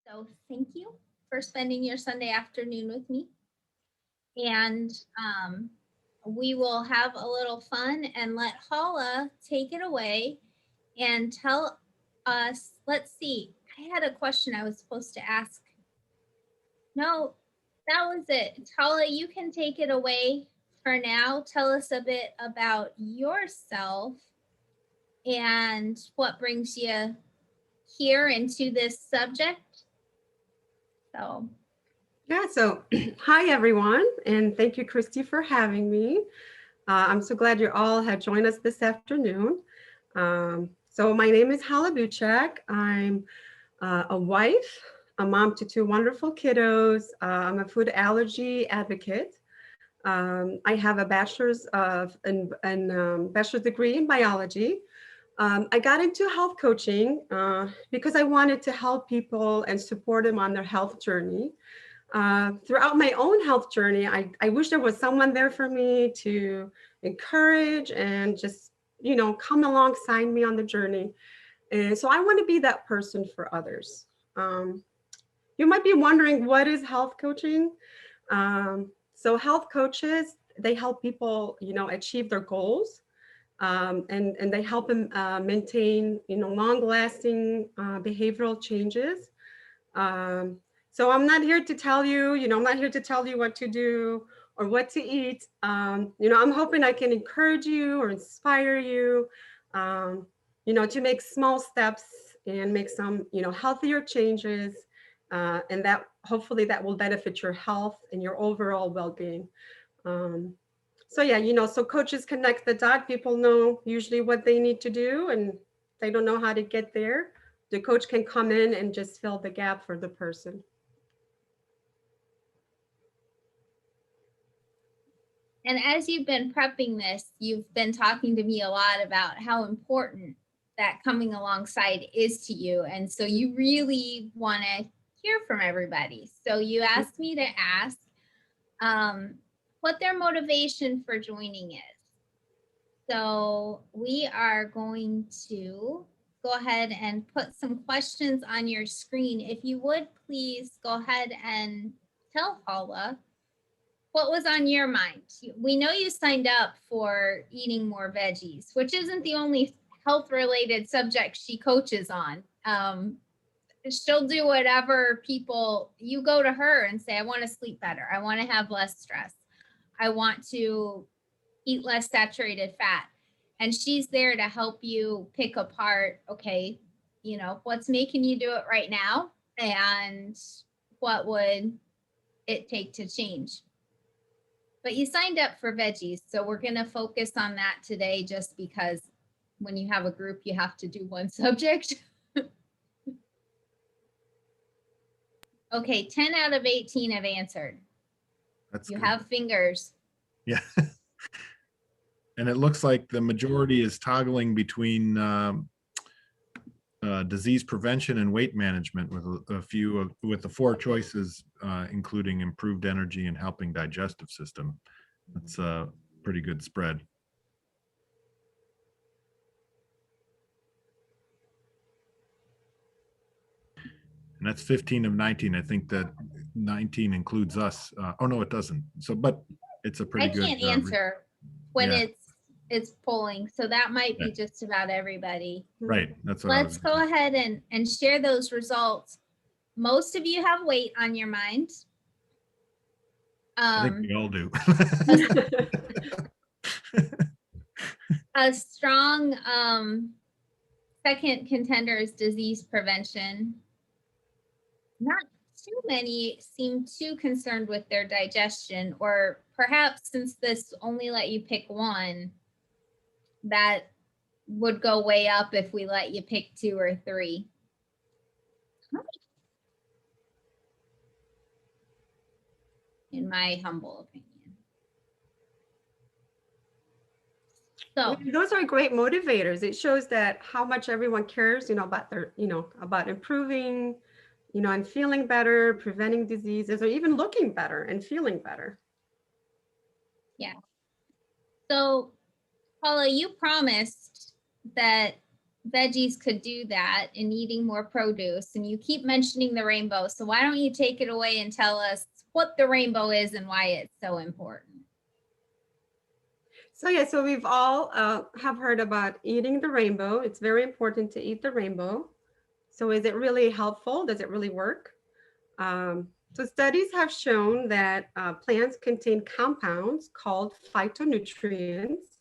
So thank you for spending your Sunday afternoon with me. And we will have a little fun and let Hala take it away and tell us. Let's see. I had a question I was supposed to ask. No, that was it. Hala, you can take it away for now. Tell us a bit about yourself and what brings you here into this subject. So So hi everyone, and thank you, Christy, for having me. I'm so glad you all had joined us this afternoon. So my name is Hala Buczek. I'm a wife, a mom to two wonderful kiddos. I'm a food allergy advocate. I have a bachelor's degree in biology. I got into health coaching because I wanted to help people and support them on their health journey. Throughout my own health journey, I wish there was someone there for me to encourage and just, come alongside me on the journey. And so I want to be that person for others. You might be wondering, what is health coaching? So health coaches, they help people, achieve their goals. And they help them maintain, long-lasting behavioral changes. So I'm not here to tell you, I'm not here to tell you what to do or what to eat. I'm hoping I can encourage you or inspire you, to make small steps and make some, healthier changes. And that hopefully that will benefit your health and your overall well-being. So yeah, so coaches connect the dot. People know usually what they need to do and they don't know how to get there. The coach can come in and just fill the gap for the person. And as you've been prepping this, you've been talking to me a lot about how important that coming alongside is to you. And so you really want to hear from everybody. So you asked me to ask what their motivation for joining is. So we are going to go ahead and put some questions on your screen. If you would please go ahead and tell Hala what was on your mind. We know you signed up for eating more veggies, which isn't the only health related subject she coaches on. She'll do whatever you go to her and say, I want to sleep better. I want to have less stress. I want to eat less saturated fat. And she's there to help you pick apart, okay, what's making you do it right now and what would it take to change. But you signed up for veggies, so we're going to focus on that today just because when you have a group, you have to do one subject. Okay, 10 out of 18 have answered. That's you good. Have fingers. Yeah. And it looks like the majority is toggling between disease prevention and weight management with the four choices, including improved energy and helping digestive system. That's a pretty good spread. And that's 15 of 19. I think that 19 includes us. Oh no, it doesn't. So, but it's a pretty good. I can't answer when it's polling, so that might be just about everybody. Right. That's what Let's go ahead and share those results. Most of you have weight on your mind. I think we all do. A strong second contender is disease prevention. Not too many seem too concerned with their digestion, or perhaps since this only let you pick one, that would go way up if we let you pick 2 or 3. In my humble opinion. So those are great motivators. It shows that how much everyone cares, about their, about improving, and feeling better, preventing diseases, or even looking better and feeling better. Yeah. So, Paula, you promised that veggies could do that in eating more produce, and you keep mentioning the rainbow. So why don't you take it away and tell us what the rainbow is and why it's so important? So yeah, so we've all have heard about eating the rainbow. It's very important to eat the rainbow. So is it really helpful? Does it really work? So studies have shown that plants contain compounds called phytonutrients.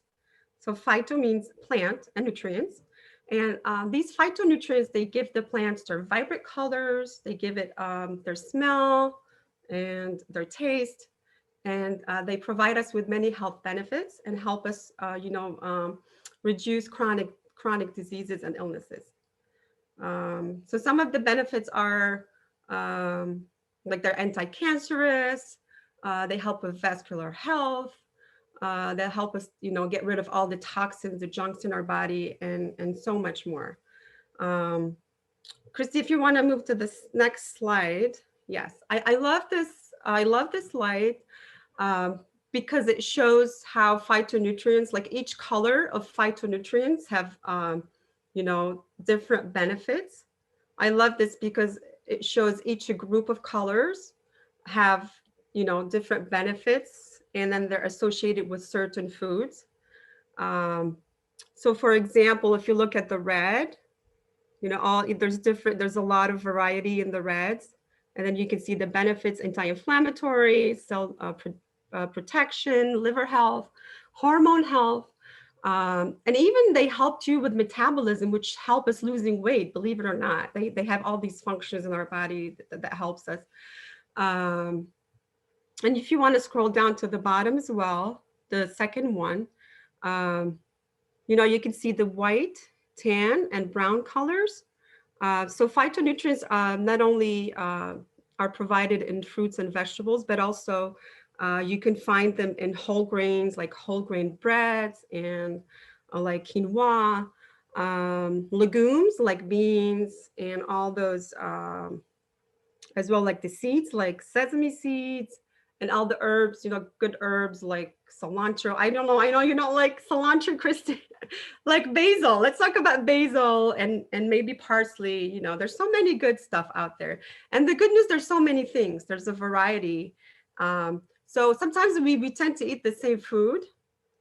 So phyto means plant and nutrients. And these phytonutrients, they give the plants their vibrant colors, they give it their smell and their taste, and they provide us with many health benefits and help us, reduce chronic diseases and illnesses. So some of the benefits are like they're anti-cancerous, they help with vascular health, that help us, get rid of all the toxins, the junks in our body, and so much more. Christy, if you want to move to this next slide. Yes, I love this. I love this slide because it shows how phytonutrients, like each color of phytonutrients have, different benefits. I love this because it shows each group of colors have, different benefits, and then they're associated with certain foods. So for example, if you look at the red, there's a lot of variety in the reds. And then you can see the benefits: anti-inflammatory, cell protection, liver health, hormone health. And even they helped you with metabolism, which help us losing weight, believe it or not. They have all these functions in our body that helps us. And if you want to scroll down to the bottom as well, the second one, you can see the white, tan, and brown colors. So phytonutrients not only are provided in fruits and vegetables, but also you can find them in whole grains, like whole grain breads and like quinoa, legumes like beans and all those, as well, like the seeds, like sesame seeds, and all the herbs, good herbs like cilantro. I know you don't like cilantro, Kristen. Like basil. Let's talk about basil and maybe parsley. There's so many good stuff out there. And the good news, there's so many things. There's a variety. So sometimes we tend to eat the same food,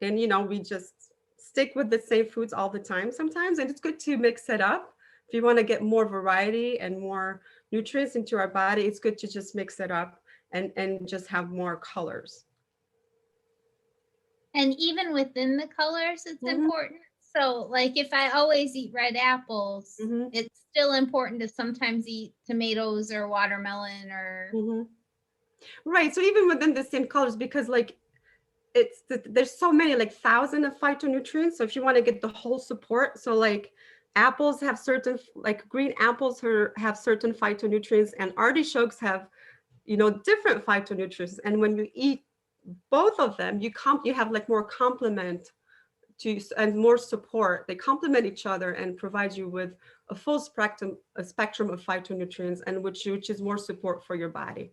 and we just stick with the same foods all the time sometimes. And it's good to mix it up. If you want to get more variety and more nutrients into our body, it's good to just mix it up and just have more colors. And even within the colors, it's important. So like if I always eat red apples, it's still important to sometimes eat tomatoes or watermelon or. Right. So even within the same colors, because like there's so many, like thousands of phytonutrients. So if you want to get the whole support, so like apples have certain, like green apples have certain phytonutrients, and artichokes have, different phytonutrients. And when you eat both of them, you have like more complement to and more support. They complement each other and provide you with a full spectrum of phytonutrients, and which is more support for your body.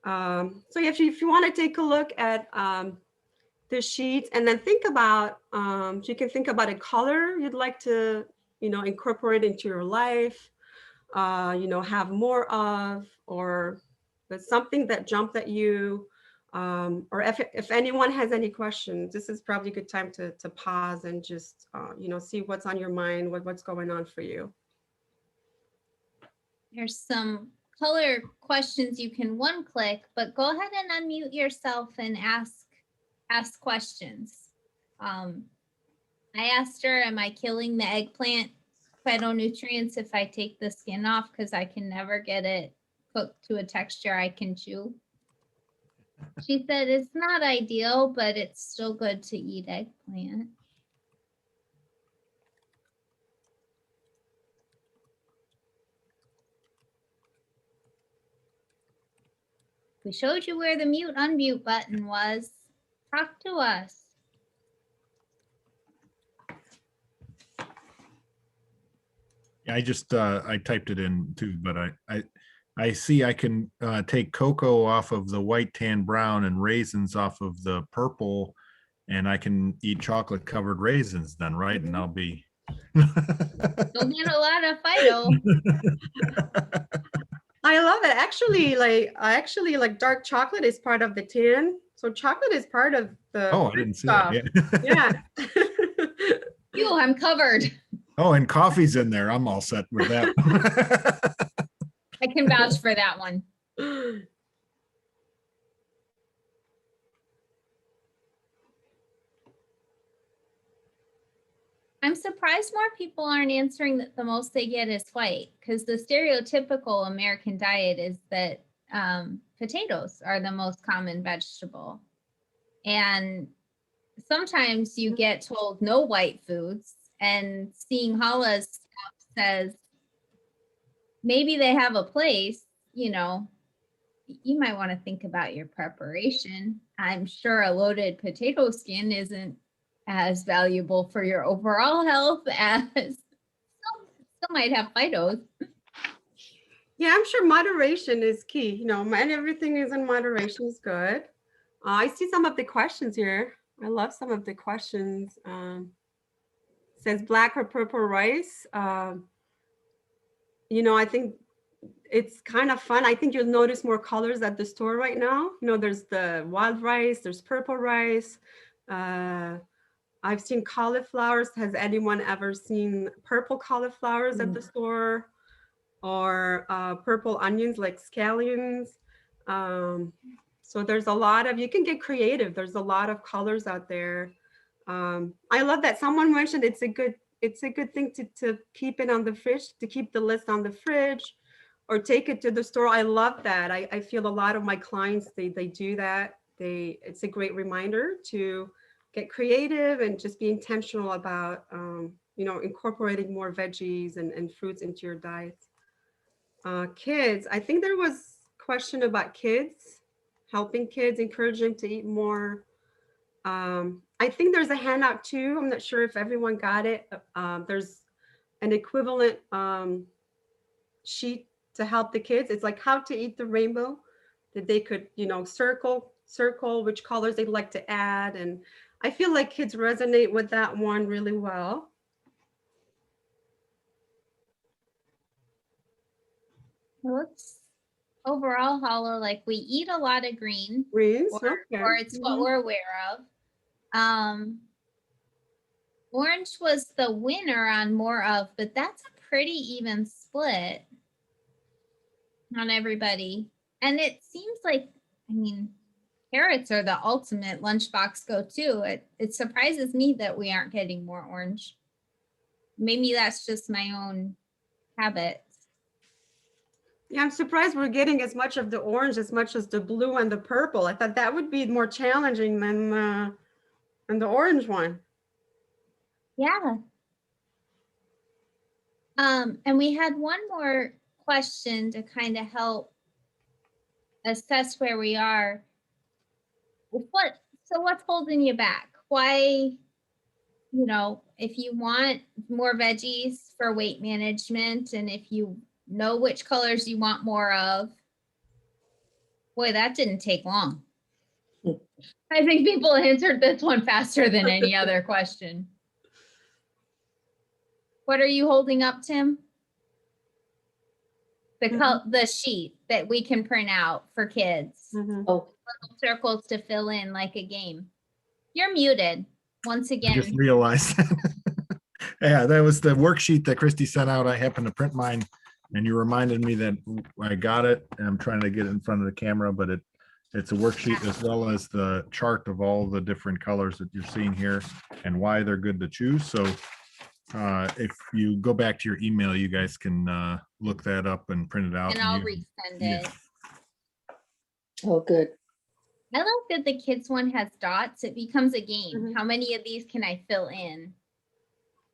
So if you want to take a look at the sheet, and then think about, you can think about a color you'd like to, incorporate into your life, have more of, or there's something that jumped at you, or if anyone has any questions, this is probably a good time to pause and just, see what's on your mind, what's going on for you. There's some color questions you can one click, but go ahead and unmute yourself and ask questions. I asked her, am I killing the eggplant phytonutrients if I take the skin off, because I can never get it cooked to a texture I can chew? She said it's not ideal, but it's still good to eat eggplant. We showed you where the mute unmute button was. Talk to us. Yeah, I just I typed it in too, but I see I can take cocoa off of the white, tan, brown, and raisins off of the purple, and I can eat chocolate covered raisins then, right? And I'll be. You'll get a lot of phyto. I love it. Actually, like dark chocolate is part of the tan. So chocolate is part of the Oh, I didn't see that. Yeah. Ew, I'm covered. Oh, and coffee's in there. I'm all set with that. I can vouch for that one. I'm surprised more people aren't answering that the most they get is white, because the stereotypical American diet is that potatoes are the most common vegetable. And sometimes you get told no white foods, and seeing Hala's stuff says maybe they have a place, you know, you might want to think about your preparation. I'm sure a loaded potato skin isn't as valuable for your overall health as still might have phytos. Yeah, I'm sure moderation is key. You know, and everything is in moderation is good. I see some of the questions here. I love some of the questions. Says black or purple rice. You know, I think it's kind of fun. I think you'll notice more colors at the store right now. You know, there's the wild rice, there's purple rice. I've seen cauliflowers. Has anyone ever seen purple cauliflowers at the store? Or purple onions like scallions? So there's a lot of, you can get creative. There's a lot of colors out there. I love that someone mentioned it's a good thing to keep it on the fridge, to keep the list on the fridge or take it to the store. I love that. I feel a lot of my clients, they do that. It's a great reminder to get creative and just be intentional about, you know, incorporating more veggies and fruits into your diets. Kids, I think there was a question about kids, helping kids, encouraging to eat more. I think there's a handout too. I'm not sure if everyone got it. There's an equivalent sheet to help the kids. It's like how to eat the rainbow, that they could, you know, circle which colors they'd like to add. And I feel like kids resonate with that one really well. Looks overall, Hala, like we eat a lot of greens, Greens, or it's what we're aware of. Orange was the winner on more of, but that's a pretty even split on everybody. And it seems like, I mean, carrots are the ultimate lunchbox go-to. It surprises me that we aren't getting more orange. Maybe that's just my own habits. Yeah, I'm surprised we're getting as much of the orange as much as the blue and the purple. I thought that would be more challenging than the orange one. Yeah. And we had one more question to kind of help assess where we are. What's holding you back? Why, you know, if you want more veggies for weight management, and if you know which colors you want more of, boy, that didn't take long. I think people answered this one faster than any other question. What are you holding up, Tim? The sheet that we can print out for kids. Oh, Little circles to fill in like a game. You're muted once I again. just realized. Yeah, that was the worksheet that Christy sent out. I happened to print mine, and you reminded me that I got it, and I'm trying to get it in front of the camera, but it's a worksheet as well as the chart of all the different colors that you're seeing here and why they're good to choose. So if you go back to your email, you guys can look that up and print it out. And I'll resend it. oh, good. I like that the kids one has dots. It becomes a game. How many of these can I fill in?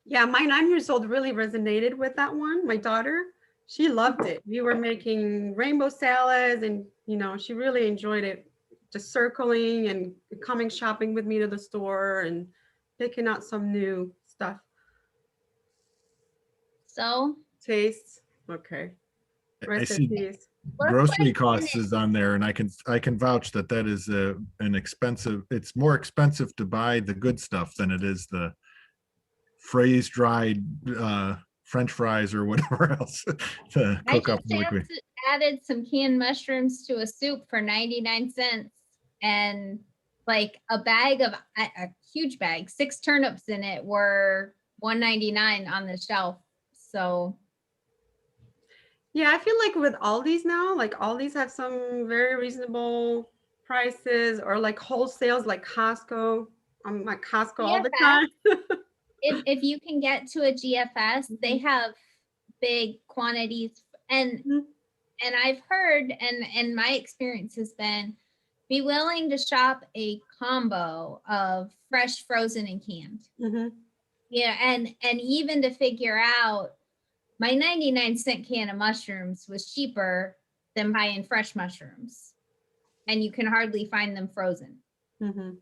Yeah, my 9-year-old really resonated with that one. My daughter, she loved it. We were making rainbow salads and, you know, she really enjoyed it. Just circling and coming shopping with me to the store and picking out some new stuff. So Tastes, okay. I see Recipes. What grocery question costs is on there, and I can vouch that that is an expensive. It's more expensive to buy the good stuff than it is the freeze dried French fries or whatever else to I cook up just really quick. added some canned mushrooms to a soup for 99 cents and like a bag of a huge bag, 6 turnips in it were $1.99 on the shelf. So Yeah, I feel like with Aldi's now, like Aldi's have some very reasonable prices, or like wholesales like Costco. I'm at Costco all the GFS, time. if you can get to a GFS, they have big quantities and Mhm. and I've heard and my experience has been be willing to shop a combo of fresh, frozen, and canned. Mhm. Yeah, and even to figure out my 99-cent can of mushrooms was cheaper than buying fresh mushrooms. And you can hardly find them frozen. Mhm.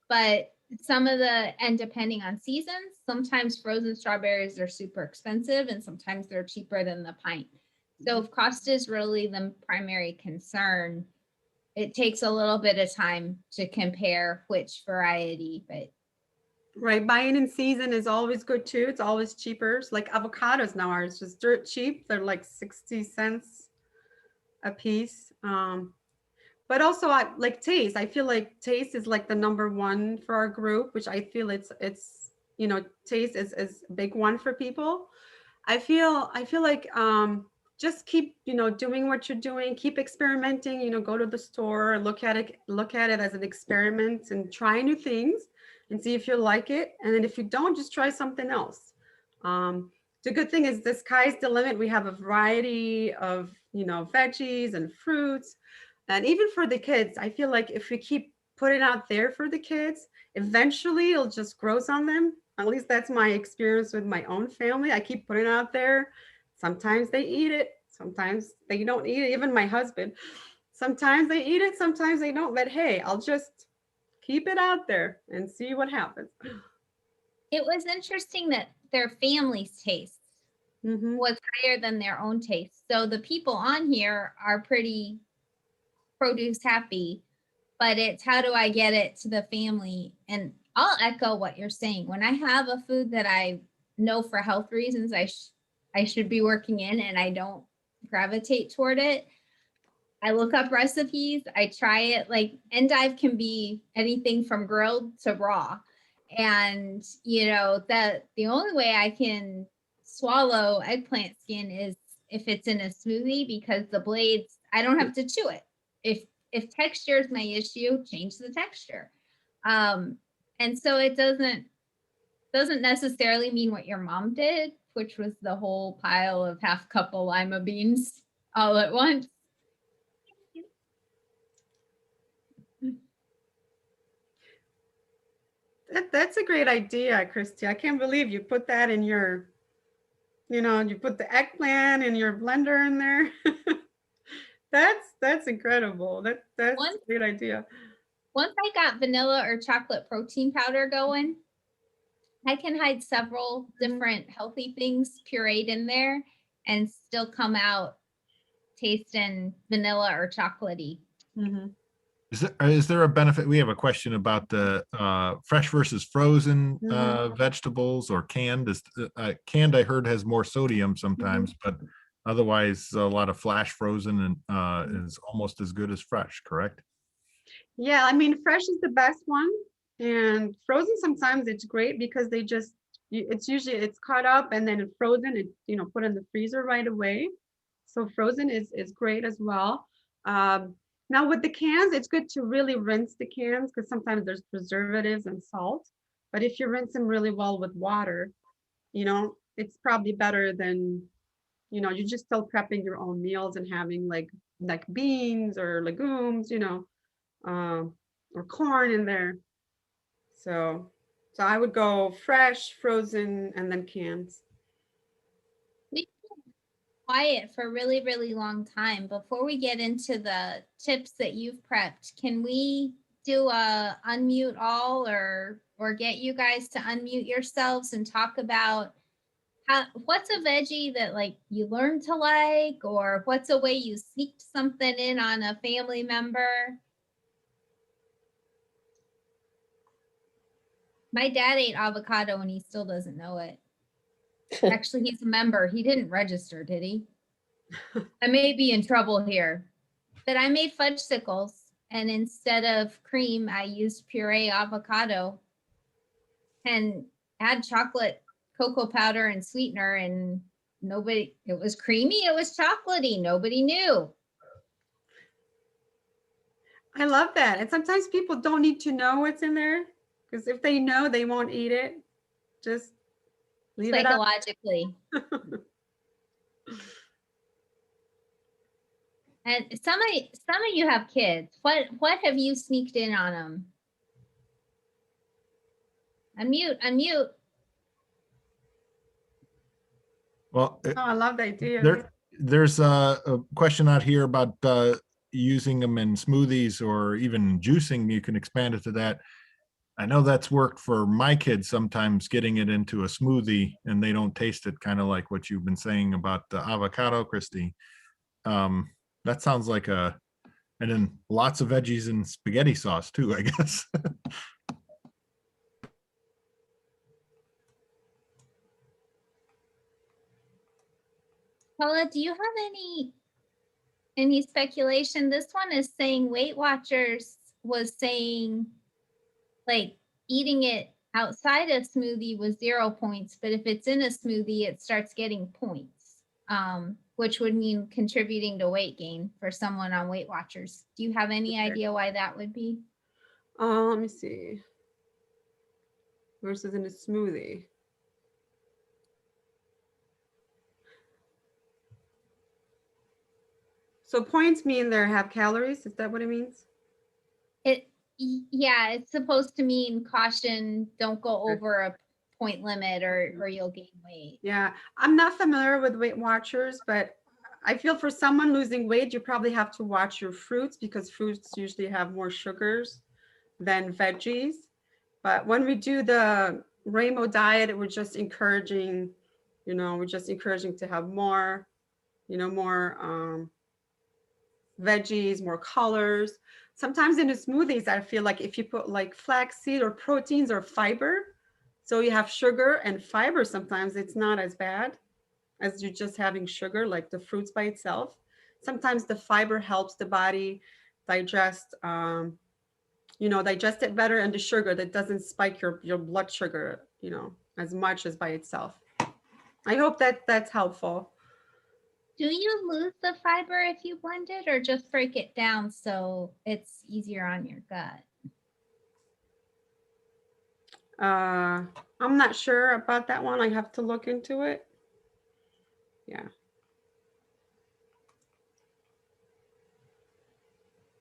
But some of the, and depending on seasons, sometimes frozen strawberries are super expensive and sometimes they're cheaper than the pint. So if cost is really the primary concern, it takes a little bit of time to compare which variety, but Right, buying in season is always good too. It's always cheaper. It's like avocados now are just dirt cheap. They're like 60 cents a piece. But also I like taste. I feel like taste is like the number one for our group, which I feel it's taste is a big one for people. I feel like just keep doing what you're doing, keep experimenting, go to the store, look at it as an experiment and try new things and see if you like it. And then if you don't, just try something else. The good thing is the sky's the limit. We have a variety of veggies and fruits. And even for the kids, I feel like if we keep putting out there for the kids, eventually it'll just grows on them. At least that's my experience with my own family. I keep putting it out there. Sometimes they eat it, sometimes they don't eat it. Even my husband, sometimes they eat it, sometimes they don't. But hey, I'll just keep it out there and see what happens. it was interesting that their family's taste Mm-hmm. was higher than their own taste. So the people on here are pretty produce happy, but it's how do I get it to the family? And I'll echo what you're saying. When I have a food that I know for health reasons I should be working in and I don't gravitate toward it, I look up recipes, I try it. Like endive can be anything from grilled to raw. And that the only way I can swallow eggplant skin is if it's in a smoothie because the blades, I don't have to chew it. If texture is my issue, change the texture. Um, and so it doesn't necessarily mean what your mom did, which was the whole pile of half cup of lima beans all at once. That's a great idea, Christy. I can't believe you put that in your, you put the eggplant in your blender in there. That's incredible. That's Once a great idea. once I got vanilla or chocolate protein powder going, I can hide several different healthy things pureed in there and still come out tasting vanilla or chocolatey. Mm-hmm. Is there a benefit? We have a question about the fresh versus frozen Mm-hmm. vegetables or canned. Canned, I heard, has more sodium sometimes, but otherwise a lot of flash frozen and is almost as good as fresh, correct? Yeah, I mean, fresh is the best one, and frozen sometimes it's great because it's usually it's cut up and then frozen, it's put in the freezer right away. So frozen is great as well. Um, Now with the cans, it's good to really rinse the cans because sometimes there's preservatives and salt. But if you rinse them really well with water, it's probably better than, you're just still prepping your own meals and having like beans or legumes, um, or corn in there. So I would go fresh, frozen, and then cans. We've been quiet for a really, really long time. Before we get into the tips that you've prepped, can we do a unmute all or get you guys to unmute yourselves and talk about What's a veggie that like you learned to like, or what's a way you sneaked something in on a family member? My dad ate avocado and he still doesn't know it. Actually, he's a member. He didn't register, did he? I may be in trouble here. But I made fudgesicles, and instead of cream, I used puree avocado and add chocolate, cocoa powder, and sweetener. And it was creamy, it was chocolatey. Nobody knew. I love that. And sometimes people don't need to know what's in there, because if they know, they won't eat it. Just leave it up. Psychologically. And some of you have kids. What have you sneaked in on them? Unmute. Well, Oh, I love the idea. there's a question out here about using them in smoothies or even juicing. You can expand it to that. I know that's worked for my kids sometimes, getting it into a smoothie and they don't taste it, kind of like what you've been saying about the avocado, Christy. That sounds like and then lots of veggies and spaghetti sauce too, I guess. Paula, do you have any speculation? This one is saying Weight Watchers was saying like eating it outside a smoothie was 0 points, but if it's in a smoothie, it starts getting points, which would mean contributing to weight gain for someone on Weight Watchers. Do you have any idea why that would be? Let me see. Versus in a smoothie. So points mean there have calories. Is that what it means? Yeah, it's supposed to mean caution, don't go over a point limit or you'll gain weight. Yeah, I'm not familiar with Weight Watchers, but I feel for someone losing weight, you probably have to watch your fruits, because fruits usually have more sugars than veggies. But when we do the rainbow diet, we're just encouraging, to have more, more veggies, more colors. Sometimes in the smoothies, I feel like if you put like flaxseed or proteins or fiber, so you have sugar and fiber, sometimes it's not as bad as you just having sugar, like the fruits by itself. Sometimes the fiber helps the body digest, digest it better, and the sugar that doesn't spike your blood sugar, as much as by itself. I hope that's helpful. Do you lose the fiber if you blend it, or just break it down so it's easier on your gut? I'm not sure about that one. I have to look into it. Yeah.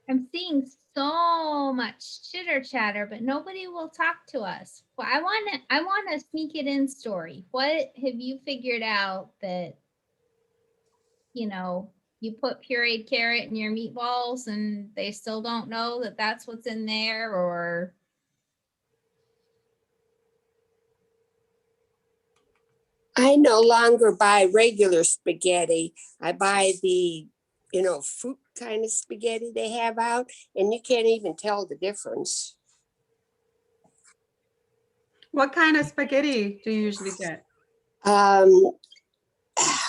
I'm seeing so much chitter chatter, but nobody will talk to us. Well, I want to sneak it in story. What have you figured out that, you put pureed carrot in your meatballs and they still don't know that that's what's in there? Or I no longer buy regular spaghetti. I buy the, fruit kind of spaghetti they have out, and you can't even tell the difference. What kind of spaghetti do you usually get?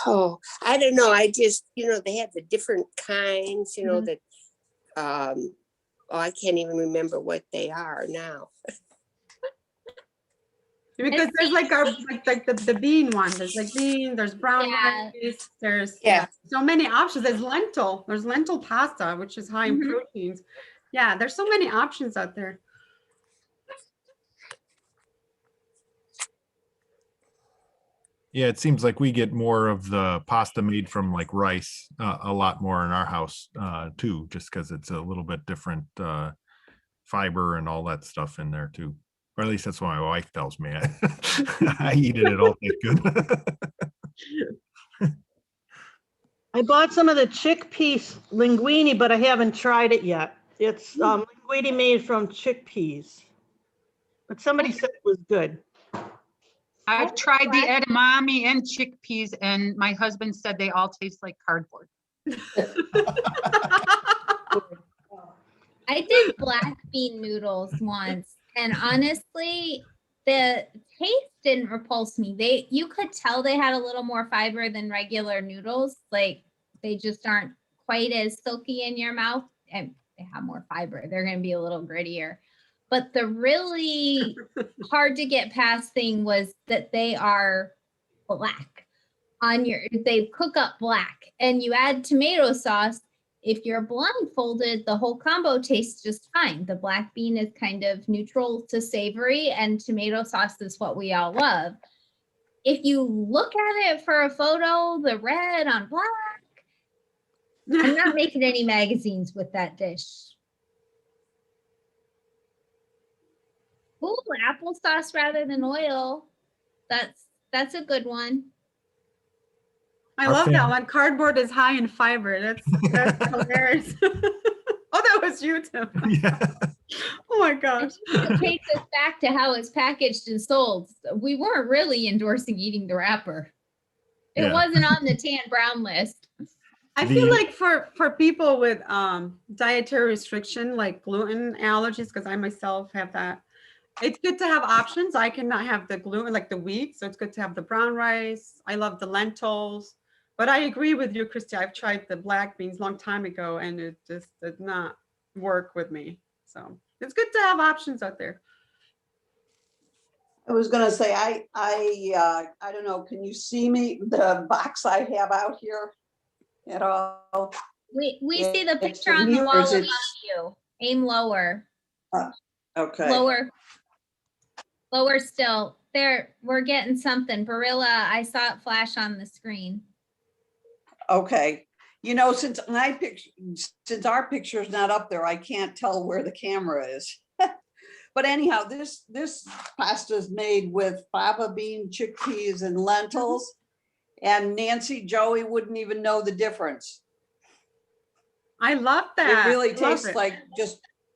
Oh, I don't know. I just, they have the different kinds, that, I can't even remember what they are now. Because there's like the bean one. There's like bean, there's brown rice, there's so many options. There's lentil pasta, which is high in proteins. Yeah, there's so many options out there. Yeah, it seems like we get more of the pasta made from like rice, a lot more in our house too, just because it's a little bit different fiber and all that stuff in there too. Or at least that's what my wife tells me. I eat it all tastes good. I bought some of the chickpeas linguine, but I haven't tried it yet. It's linguine made from chickpeas, but somebody said it was good. I've tried the black- edamame and chickpeas, and my husband said they all taste like cardboard. I did black bean noodles once, and honestly, the taste didn't repulse me. You could tell they had a little more fiber than regular noodles. Like they just aren't quite as silky in your mouth, and they have more fiber. They're going to be a little grittier. But the really hard to get past thing was that they are black they cook up black, and you add tomato sauce. If you're blindfolded, the whole combo tastes just fine. The black bean is kind of neutral to savory, and tomato sauce is what we all love. If you look at it for a photo, the red on black, I'm not making any magazines with that dish. Ooh, applesauce rather than oil. That's a good one. I Our love that family- one. Cardboard is high in fiber. That's hilarious. Oh, that was you, Tim. Yeah. Oh my gosh. It takes us back to how it's packaged and sold. We weren't really endorsing eating the wrapper. It Yeah. wasn't on the tan brown list. I The- feel like for people with dietary restriction, like gluten allergies, because I myself have that, it's good to have options. I cannot have the gluten, like the wheat, so it's good to have the brown rice. I love the lentils. But I agree with you, Christy. I've tried the black beans a long time ago, and it just did not work with me. So it's good to have options out there. I was gonna say, I don't know, can you see me, the box I have out here at all? We Yeah, see the it's picture for on the wall viewers, above it's- you. Aim lower. Okay, Lower still. There, we're getting something. Barilla, I saw it flash on the screen. okay. You know, since our picture's not up there, I can't tell where the camera is. But anyhow, this pasta is made with fava bean, chickpeas, and lentils. And Nancy, Joey wouldn't even know the difference. I love that. It really I love tastes it. like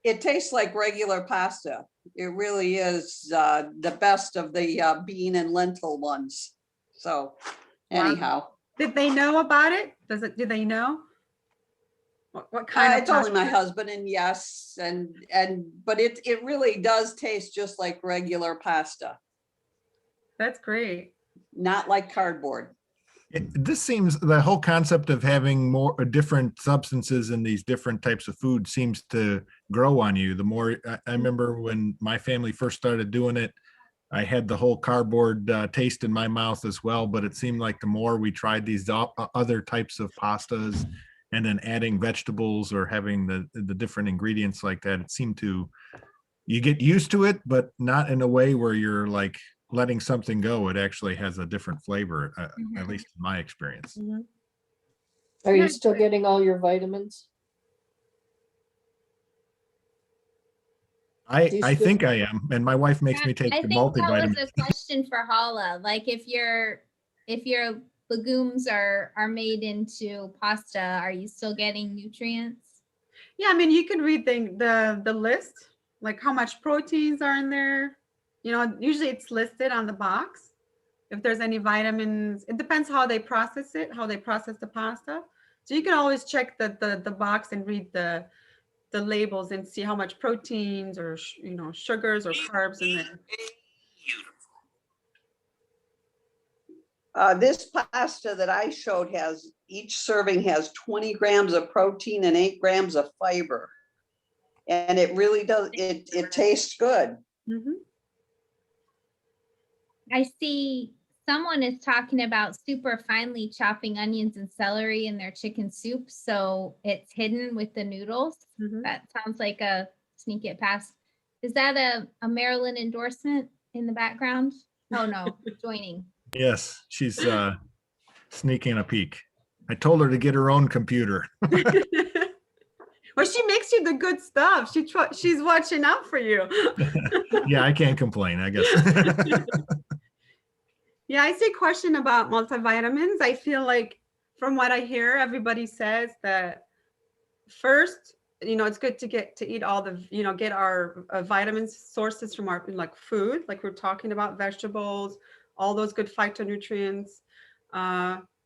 it tastes like regular pasta. It really is the best of the bean and lentil ones. So Wow. anyhow, Did they know about it? Do they know? What kind I of told my pasta? husband, and yes, but it really does taste just like regular pasta, That's great. not like cardboard. This seems, the whole concept of having more different substances in these different types of food seems to grow on you. The more I remember when my family first started doing it, I had the whole cardboard taste in my mouth as well. But it seemed like the more we tried these other types of pastas, and then adding vegetables or having the different ingredients like that, it seemed to, you get used to it, but not in a way where you're like letting something go. It actually has a different flavor, at least in my experience. Mhm. Are you Yeah. still getting all your vitamins? Do you I still- think I am, and my wife makes me take I the think that was multivitamins. a question for Hala. Like if your legumes are made into pasta, are you still getting nutrients? Yeah, I mean, you can read the list, like how much proteins are in there. You know, usually it's listed on the box. If there's any vitamins, it depends how they process it, how they process the pasta. So you can always check the box and read the labels and see how much proteins or sugars or carbs in there. This pasta that I showed each serving has 20 grams of protein and 8 grams of fiber. And it really does, it tastes good. Mhm. I see someone is talking about super finely chopping onions and celery in their chicken soup, so it's hidden with the noodles. Mhm. That sounds like a sneak it past. Is that a Maryland endorsement in the background? Oh no, joining. Yes, she's sneaking a peek. I told her to get her own computer. Well, she makes you the good stuff. She's watching out for you. Yeah, I can't complain, I guess. Yeah, I see a question about multivitamins. I feel like from what I hear, everybody says that first, it's good to eat all the, get our vitamin sources from our like food, like we're talking about vegetables, all those good phytonutrients.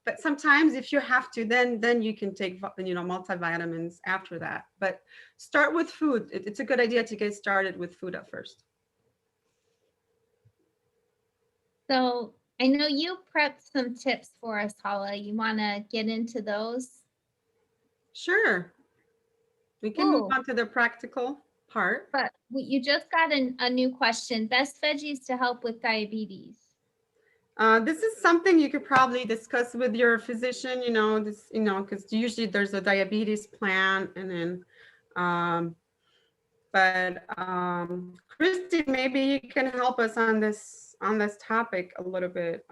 But sometimes if you have to, then you can take, multivitamins after that. But start with food. It's a good idea to get started with food at first. So I know you prepped some tips for us, Hala. You want to get into those? Sure. We can move Cool. on to the practical part. But you just got a new question. Best veggies to help with diabetes. This is something you could probably discuss with your physician, because usually there's a diabetes plan, and then, Christy, maybe you can help us on this topic a little bit.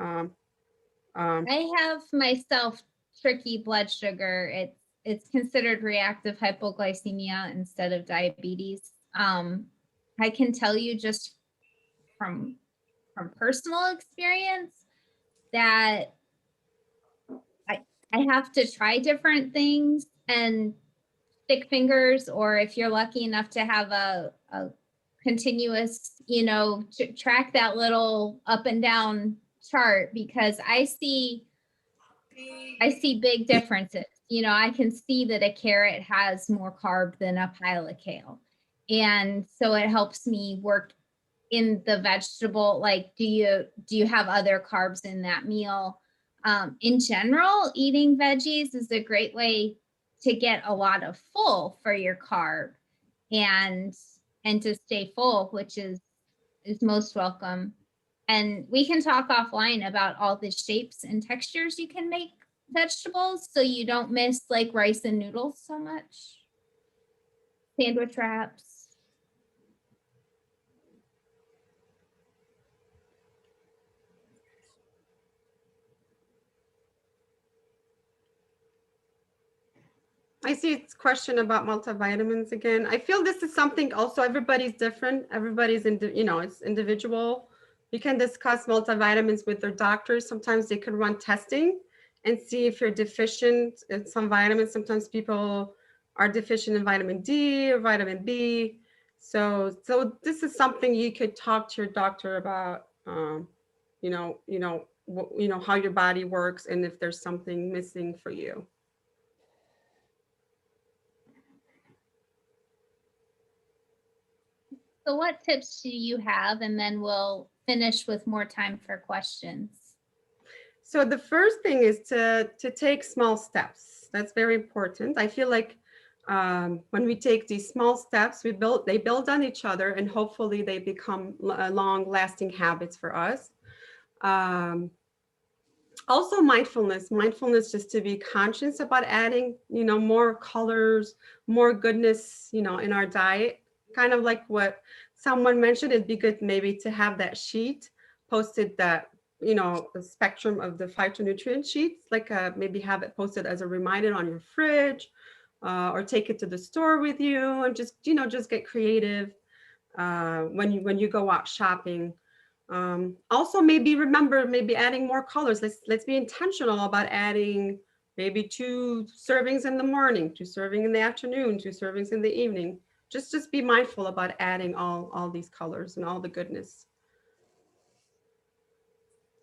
I have myself tricky blood sugar. It's considered reactive hypoglycemia instead of diabetes. I can tell you just from personal experience that I have to try different things and stick fingers, or if you're lucky enough to have a continuous, track that little up and down chart, because I see big differences. I can see that a carrot has more carb than a pile of kale. And so it helps me work in the vegetable, like, do you have other carbs in that meal? In general, eating veggies is a great way to get a lot of full for your carb and to stay full, which is most welcome. And we can talk offline about all the shapes and textures you can make vegetables, so you don't miss like rice and noodles so much. Sandwich wraps. I see it's question about multivitamins again. I feel this is something also, everybody's different. Everybody's it's individual. You can discuss multivitamins with their doctors. Sometimes they can run testing and see if you're deficient in some vitamins. Sometimes people are deficient in vitamin D or vitamin B. So this is something you could talk to your doctor about, how your body works and if there's something missing for you. So what tips do you have? And then we'll finish with more time for questions. So the first thing is to take small steps. That's very important. I feel like when we take these small steps, they build on each other, and hopefully they become long-lasting habits for us. Also mindfulness just to be conscious about adding, more colors, more goodness, in our diet. Kind of like what someone mentioned, it'd be good maybe to have that sheet posted, that, the spectrum of the phytonutrient sheets, like maybe have it posted as a reminder on your fridge, or take it to the store with you, and just get creative when you go out shopping. Also, maybe adding more colors. Let's be intentional about adding maybe 2 servings in the morning, 2 servings in the afternoon, 2 servings in the evening. Just be mindful about adding all these colors and all the goodness.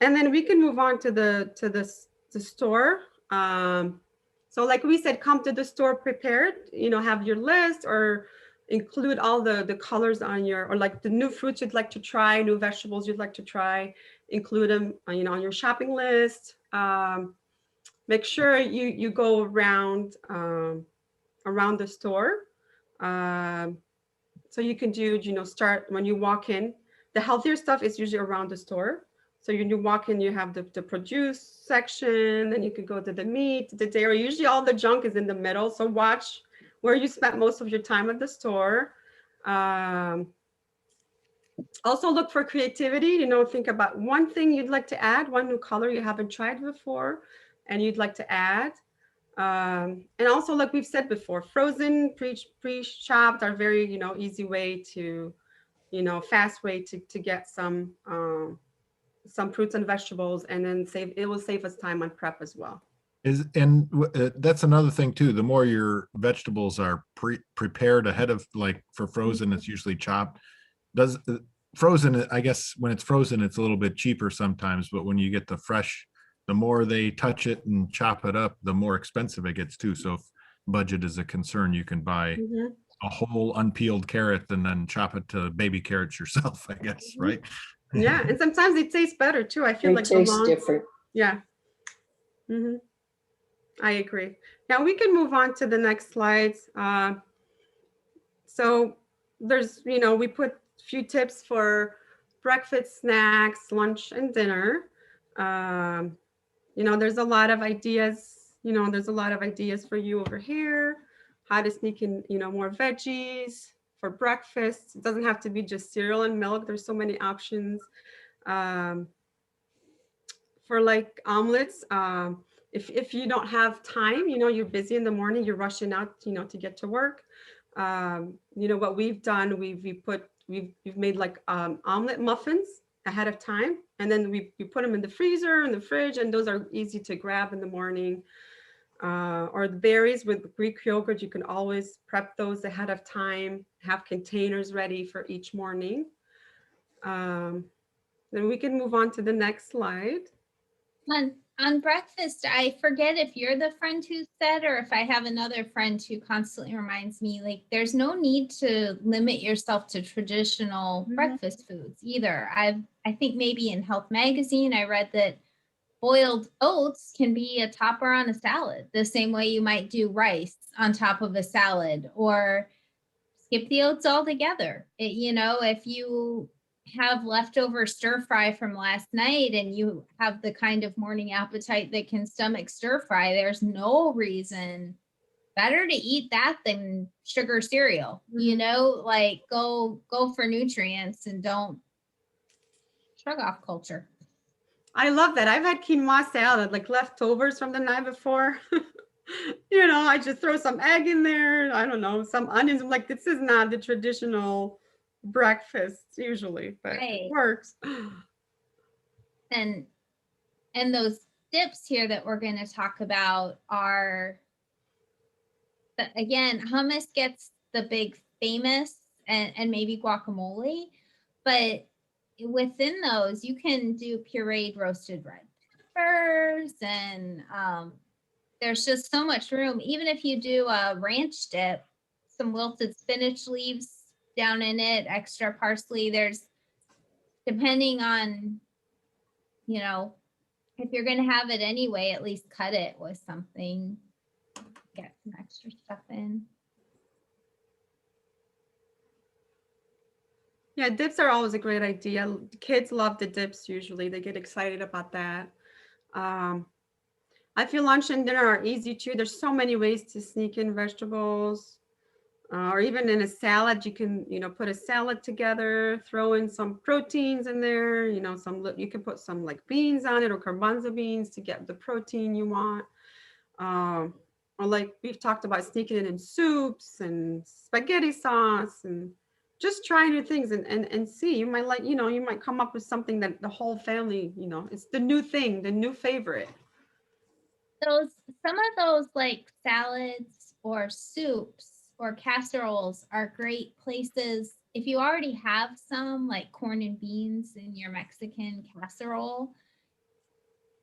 And then we can move on to the store. So like we said, come to the store prepared, have your list, or include all the colors on or like the new fruits you'd like to try, new vegetables you'd like to try, include them, on your shopping list. Make sure you go around the store. So you can do, start when you walk in. The healthier stuff is usually around the store. So when you walk in, you have the produce section, then you could go to the meat, the dairy. Usually all the junk is in the middle. So watch where you spent most of your time at the store. Also look for creativity, think about one thing you'd like to add, one new color you haven't tried before and you'd like to add. And also, like we've said before, frozen, pre-chopped are very, easy way to, fast way to get some fruits and vegetables, and then it will save us time on prep as well. That's another thing too. The more your vegetables are prepared ahead of, like for frozen, it's usually chopped. frozen, I guess when it's frozen, it's a little bit cheaper sometimes, but when you get the fresh, the more they touch it and chop it up, the more expensive it gets too. So if budget is a concern, you can buy Mhm. a whole unpeeled carrot and then chop it to baby carrots yourself, I guess, right? Yeah, and sometimes they taste better too. I feel They like the taste long, different. yeah. Mhm. I agree. Now we can move on to the next slides. So there's, we put a few tips for breakfast, snacks, lunch, and dinner. Um, there's a lot of ideas, there's a lot of ideas for you over here. How to sneak in, more veggies for breakfast. It doesn't have to be just cereal and milk. There's so many options. Um, for like omelets, if you don't have time, you're busy in the morning, you're rushing out, to get to work. What we've done, we've made like omelet muffins ahead of time, and then we put them in the freezer, in the fridge, and those are easy to grab in the morning. Or the berries with Greek yogurt, you can always prep those ahead of time, have containers ready for each morning. Then we can move on to the next slide. On breakfast, I forget if you're the friend who said, or if I have another friend who constantly reminds me, like, there's no need to limit yourself to traditional breakfast foods either. I think maybe in Health Magazine, I read that boiled oats can be a topper on a salad, the same way you might do rice on top of a salad, or skip the oats altogether. If you have leftover stir fry from last night and you have the kind of morning appetite that can stomach stir fry, there's no reason better to eat that than sugar cereal. Like go for nutrients and don't shrug off culture. I love that. I've had quinoa salad, like leftovers from the night before. I just throw some egg in there. I don't know, some onions. I'm like, this is not the traditional breakfast usually, but it works. And those dips here that we're going to talk about are, again, hummus gets the big famous and maybe guacamole, but within those you can do pureed roasted red peppers, and there's just so much room. Even if you do a ranch dip, some wilted spinach leaves down in it, extra parsley, there's, depending on, if you're going to have it anyway, at least cut it with something, get some extra stuff in. Yeah, dips are always a great idea. Kids love the dips usually. They get excited about that. I feel lunch and dinner are easy too. There's so many ways to sneak in vegetables. Or even in a salad, you can, put a salad together, throw in some proteins in there, you can put some like beans on it or garbanzo beans to get the protein you want. Or like we've talked about, sneaking it in soups and spaghetti sauce, and just try new things and see. You might you might come up with something that the whole family, it's the new thing, the new favorite. Some of those like salads or soups or casseroles are great places. If you already have some like corn and beans in your Mexican casserole,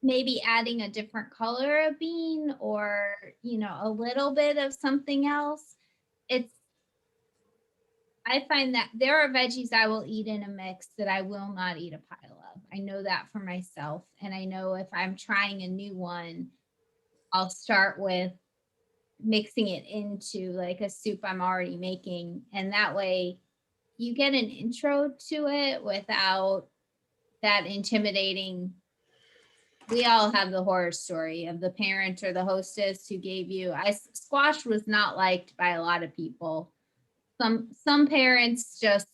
maybe adding a different color of bean or, a little bit of something else. I find that there are veggies I will eat in a mix that I will not eat a pile of. I know that for myself. And I know if I'm trying a new one, I'll start with mixing it into like a soup I'm already making. And that way you get an intro to it without that intimidating. We all have the horror story of the parent or the hostess who gave you, squash was not liked by a lot of people. Some parents just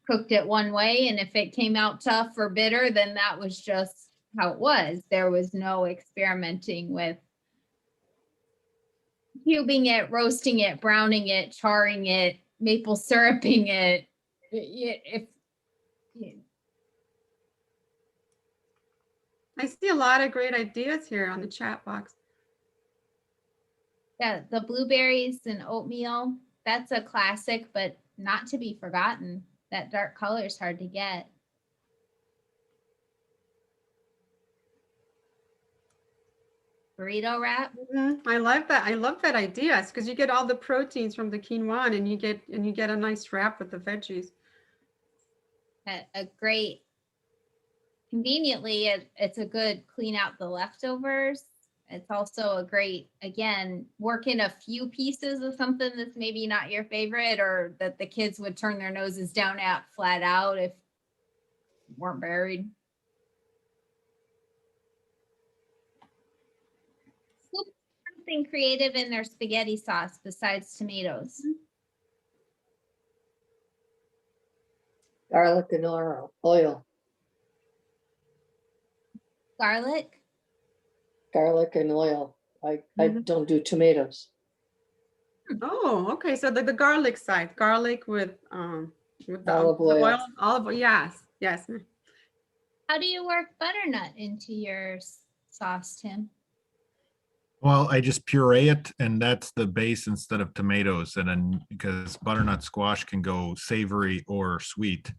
cooked it one way, and if it came out tough or bitter, then that was just how it was. There was no experimenting with cubing it, roasting it, browning it, charring it, maple syruping it. I see a lot of great ideas here on the chat box. Yeah, the blueberries and oatmeal, that's a classic, but not to be forgotten. That dark color is hard to get. Burrito wrap. I like that. I love that idea. It's because you get all the proteins from the quinoa and you get a nice wrap with the veggies. A great, conveniently, it's a good clean out the leftovers. It's also a great, again, work in a few pieces of something that's maybe not your favorite or that the kids would turn their noses down at flat out if weren't buried. Something creative in their spaghetti sauce besides tomatoes. Garlic and oil, Garlic. garlic and oil. I don't do tomatoes. Oh, okay. So the garlic side, garlic with the Olive oil. olive oil. Yes, yes. How do you work butternut into your sauce, Tim? Well, I just puree it, and that's the base instead of tomatoes. And then because butternut squash can go savory or sweet,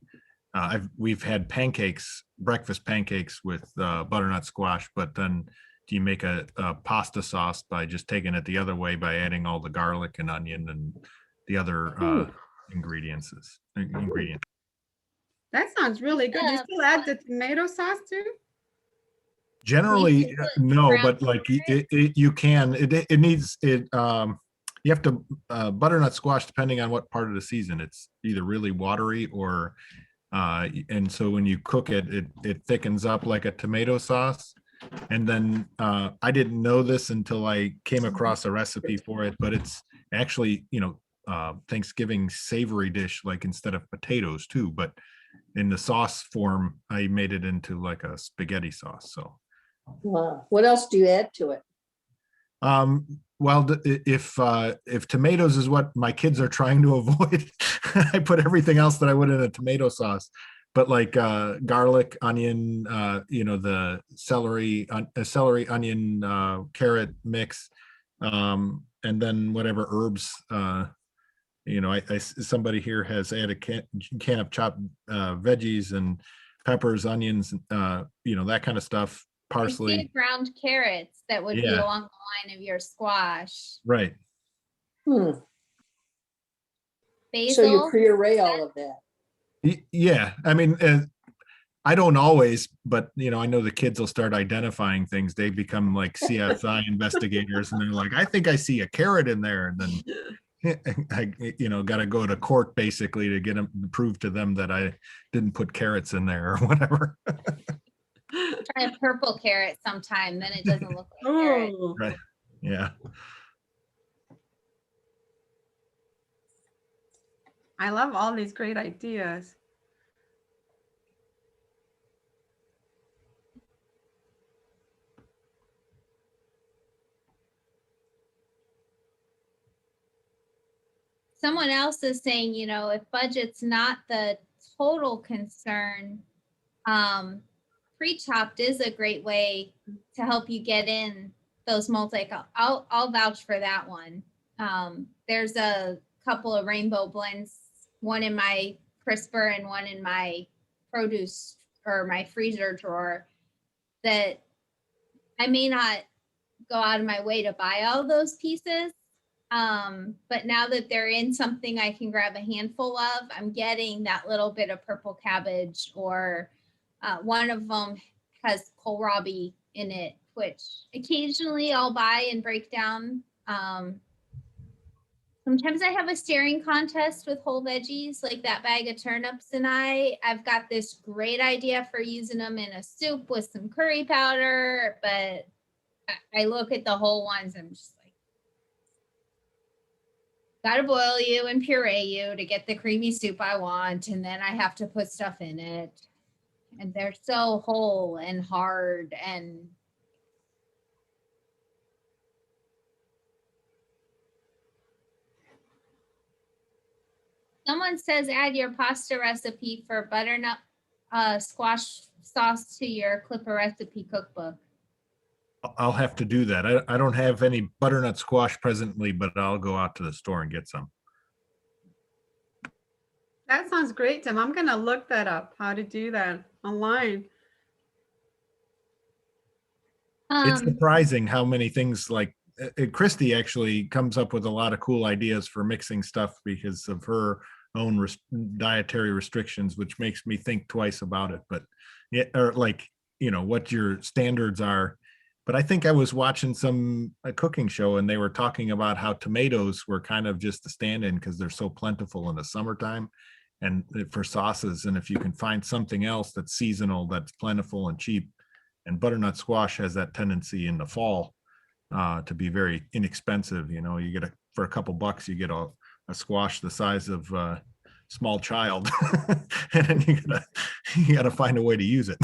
we've had pancakes, breakfast pancakes with butternut squash. But then do you make a pasta sauce by just taking it the other way by adding all the garlic and onion and the other ingredients? That sounds really good. You still add the tomato sauce too? Generally, no, but like you can, it needs it. You have to butternut squash, depending on what part of the season. It's either really watery or, and so when you cook it, it thickens up like a tomato sauce. And then I didn't know this until I came across a recipe for it, but it's actually, Thanksgiving savory dish, like instead of potatoes too, but in the sauce form, I made it into like a spaghetti sauce. So. Wow. What else do you add to it? Well, if tomatoes is what my kids are trying to avoid, I put everything else that I would in a tomato sauce. But like garlic, onion, the celery, onion, carrot mix, and then whatever herbs. Somebody here has added a can of chopped veggies and peppers, onions, that kind of stuff. Parsley, ground carrots that would be along the line of your squash. Right. Basil. So you puree all of that. Yeah, I mean, I don't always, but I know the kids will start identifying things. They become like CSI investigators, and they're like, "I think I see a carrot in there," and then I, got to go to court basically to get them to prove to them that I didn't put carrots in there or whatever. Try a purple carrot sometime, then it doesn't look like carrot. Right. Yeah. I love all these great ideas. Someone else is saying, if budget's not the total concern, pre-chopped is a great way to help you get in those multi. I'll vouch for that one. There's a couple of rainbow blends, one in my crisper and one in my produce or my freezer drawer, that I may not go out of my way to buy all those pieces. But now that they're in something I can grab a handful of, I'm getting that little bit of purple cabbage, or one of them has kohlrabi in it, which occasionally I'll buy and break down. Sometimes I have a staring contest with whole veggies, like that bag of turnips, and I've got this great idea for using them in a soup with some curry powder, but I look at the whole ones, I'm just like, gotta boil you and puree you to get the creamy soup I want, and then I have to put stuff in it. And they're so whole and hard, and someone says add your pasta recipe for butternut squash sauce to your Clipper recipe cookbook. I'll have to do that. I don't have any butternut squash presently, but I'll go out to the store and get some. That sounds great, Tim. I'm gonna look that up, how to do that online. It's Um, surprising how many things like Christy actually comes up with a lot of cool ideas for mixing stuff because of her own dietary restrictions, which makes me think twice about it. But yeah, or like, what your standards are. But I think I was watching a cooking show and they were talking about how tomatoes were kind of just the stand-in because they're so plentiful in the summertime and for sauces. And if you can find something else that's seasonal, that's plentiful and cheap, and butternut squash has that tendency in the fall to be very inexpensive. You get for a couple bucks, you get a squash the size of a small child, and then you gotta find a way to use it.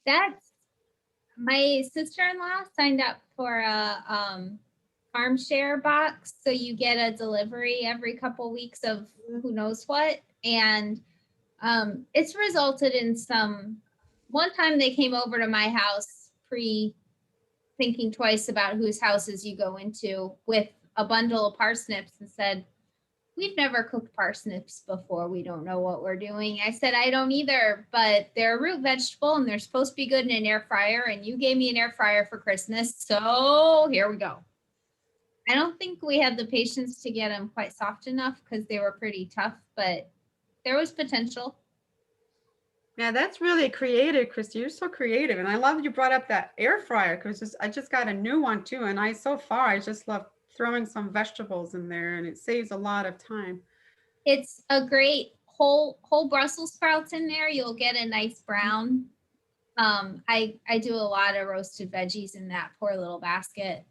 that's my sister-in-law signed up for a farm share box, so you get a delivery every couple weeks of who knows what, and it's resulted in some. One time they came over to my house thinking twice about whose houses you go into with a bundle of parsnips and said, "We've never cooked parsnips before. We don't know what we're doing." I said, "I don't either, but they're a root vegetable and they're supposed to be good in an air fryer. And you gave me an air fryer for Christmas. So here we go." I don't think we had the patience to get them quite soft enough because they were pretty tough, but there was potential. Yeah, that's really creative, Christy. You're so creative. And I love you brought up that air fryer because I just got a new one too. And I just love throwing some vegetables in there and it saves a lot of time. It's a great whole Brussels sprouts in there. You'll get a nice brown. I do a lot of roasted veggies in that poor little basket.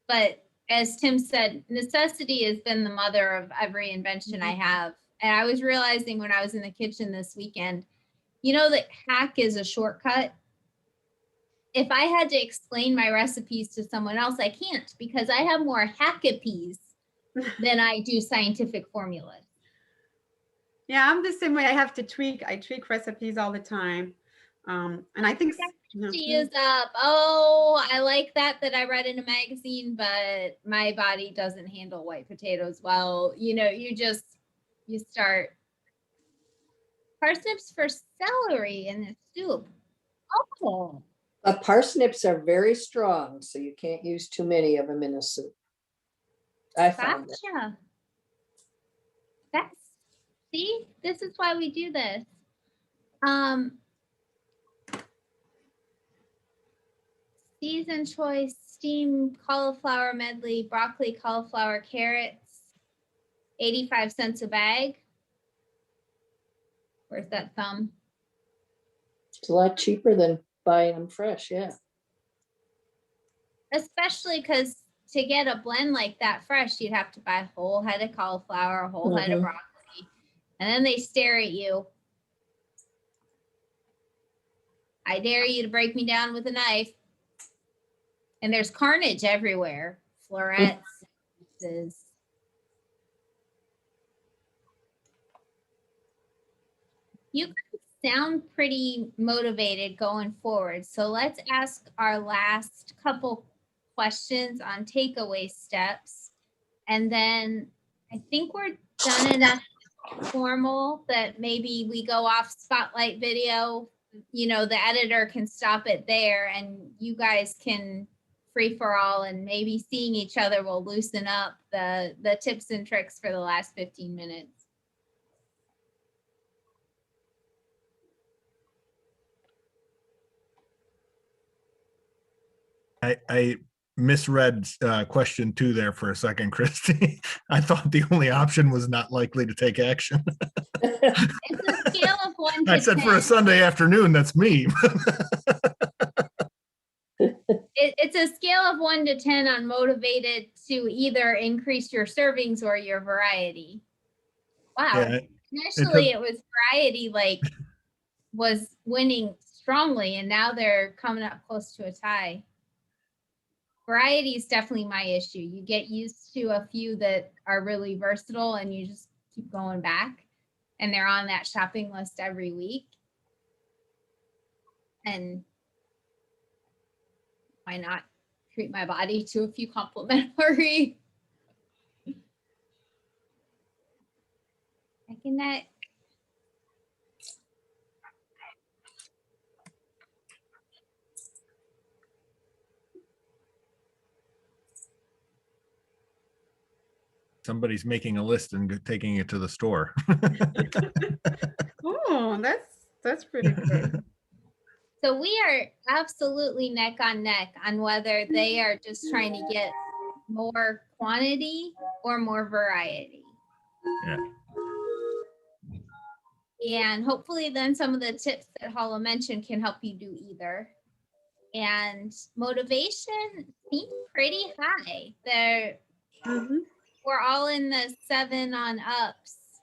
But as Tim said, necessity has been the mother of every invention I have. And I was realizing when I was in the kitchen this weekend, that hack is a shortcut. If I had to explain my recipes to someone else, I can't because I have more hackapees than I do scientific formulas. Yeah, I'm the same way. I tweak recipes all the time. And I think She is up. Oh, I like that I read in a magazine, but my body doesn't handle white potatoes well. You start parsnips for celery in the soup. Oh, But parsnips are very strong, so you can't use too many of them in a soup. I found it. gotcha. See, this is why we do this. Season choice, steamed cauliflower medley, broccoli, cauliflower, carrots, 85 cents a bag. Where's that thumb? It's a lot cheaper than buying them fresh, yeah. Especially because to get a blend like that fresh, you'd have to buy a whole head of cauliflower, a whole head of broccoli, and then they stare at you. I dare you to break me down with a knife. And there's carnage everywhere. Florets. You sound pretty motivated going forward. So let's ask our last couple questions on takeaway steps. And then I think we're done enough formal that maybe we go off spotlight video. The editor can stop it there and you guys can free for all, and maybe seeing each other will loosen up the tips and tricks for the last 15 minutes. I misread question 2 there for a second, Christy. I thought the only option was not likely to take action. It's a scale of 1 to 10. I said for a Sunday afternoon, that's me. It's a scale of 1 to 10 on motivated to either increase your servings or your variety. Wow. Yeah, Initially it was variety was winning strongly, and now they're coming up close to a tie. Variety is definitely my issue. You get used to a few that are really versatile and you just keep going back, and they're on that shopping list every week. And why not treat my body to a few complimentary? and neck. Somebody's making a list and taking it to the store. Oh, that's pretty good. So we are absolutely neck on whether they are just trying to get more quantity or more variety. Yeah. And hopefully then some of the tips that Hala mentioned can help you do either. And motivation seems pretty high. Mhm. We're all in the 7 on ups.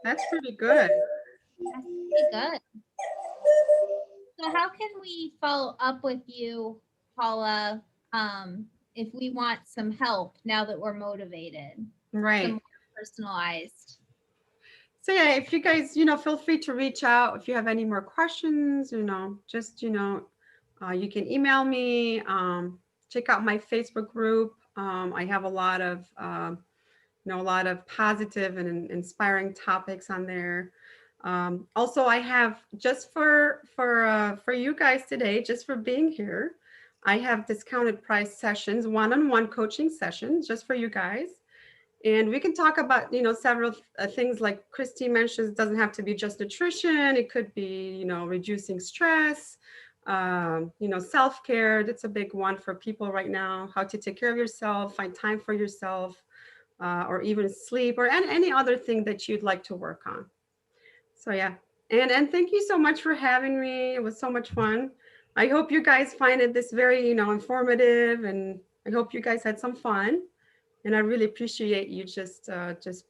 That's pretty good. That's pretty good. So how can we follow up with you, Paula, if we want some help now that we're motivated, some Right. more personalized? So yeah, if you guys, feel free to reach out if you have any more questions, just, you can email me, check out my Facebook group. I have a lot of, a lot of positive and inspiring topics on there. Also, I have just for you guys today, just for being here, I have discounted price sessions, one-on-one coaching sessions just for you guys. And we can talk about, several things like Christy mentions. It doesn't have to be just nutrition. It could be, reducing stress, self-care. That's a big one for people right now, how to take care of yourself, find time for yourself, or even sleep, or any other thing that you'd like to work on. So yeah, and thank you so much for having me. It was so much fun. I hope you guys find this very, informative, and I hope you guys had some fun. And I really appreciate you just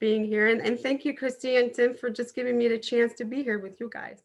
being here. And thank you, Christy and Tim, for just giving me the chance to be here with you guys.